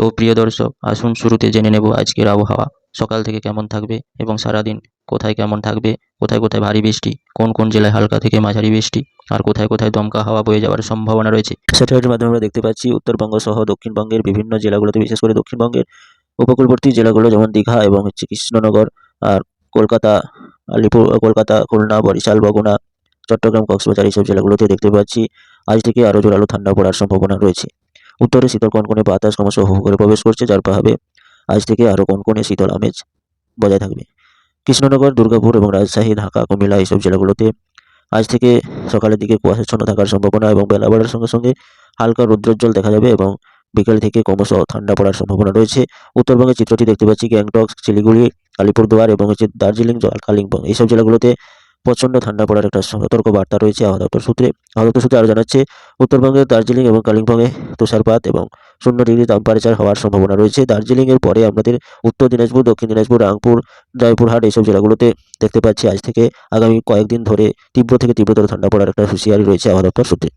তো প্রিয় দর্শক, আসুন শুরুতে জেনে নেব আজকের আবহাওয়া সকাল থেকে কেমন থাকবে এবং সারাদিন কোথায় কেমন থাকবে, কোথায় কোথায় ভারী বৃষ্টি, কোন কোন জেলায় হালকা থেকে মাঝারি বৃষ্টি, আর কোথায় কোথায় দমকা হাওয়া বয়ে যাওয়ার সম্ভাবনা রয়েছে। স্যাটেলাইটের মাধ্যমে আমরা দেখতে পাচ্ছি উত্তরবঙ্গ সহ দক্ষিণবঙ্গের বিভিন্ন জেলাগুলোতে, বিশেষ করে দক্ষিণবঙ্গের উপকূলবর্তী জেলাগুলো যেমন দীঘা এবং কৃষ্ণনগর, আর কলকাতা, কলকাতা, খুলনা, বরিশাল, বগুড়া, চট্টগ্রাম, কক্সবাজার এইসব জেলাগুলোতে দেখতে পাচ্ছি আজ থেকে আরও জোরালো ঠান্ডা পড়ার সম্ভাবনা রয়েছে। উত্তরে শীতল কনকনে বাতাস ক্রমশ হু হু করে প্রবেশ করছে, যার প্রভাবে আজ থেকে আরও কনকনে শীতল আমেজ বজায় থাকবে। কৃষ্ণনগর, দুর্গাপুর এবং রাজশাহী, ঢাকা, কুমিল্লা এইসব জেলাগুলোতে আজ থেকে সকালের দিকে কুয়াশাচ্ছন্ন থাকার সম্ভাবনা এবং বেলা বাড়ার সঙ্গে সঙ্গে হালকা রৌদ্রোজ্জ্বল দেখা যাবে এবং বিকেল থেকে ক্রমশ ঠান্ডা পড়ার সম্ভাবনা রয়েছে। উত্তরবঙ্গের চিত্রটি দেখতে পাচ্ছি গ্যাংটক, শিলিগুড়ি, আলিপুরদুয়ার এবং দার্জিলিং, কালিম্পং এইসব জেলাগুলোতে প্রচণ্ড ঠান্ডা পড়ার একটা সতর্ক বার্তা রয়েছে আবহাওয়া দপ্তর সূত্রে। আবহাওয়া দপ্তর সূত্রে আরও জানাচ্ছে, উত্তরবঙ্গের দার্জিলিং এবং কালিম্পংয়ে তুষারপাত এবং 0 ডিগ্রি টেম্পারেচার হওয়ার সম্ভাবনা রয়েছে। দার্জিলিংয়ের পরে আমাদের উত্তর দিনাজপুর, দক্ষিণ দিনাজপুর, রাংপুর, জয়পুরহাট এইসব জেলাগুলোতে দেখতে পাচ্ছি আজ থেকে আগামী কয়েকদিন ধরে তীব্র থেকে তীব্রতর ঠান্ডা পড়ার একটা হুঁশিয়ারি রয়েছে আবহাওয়া দপ্তর সূত্রে।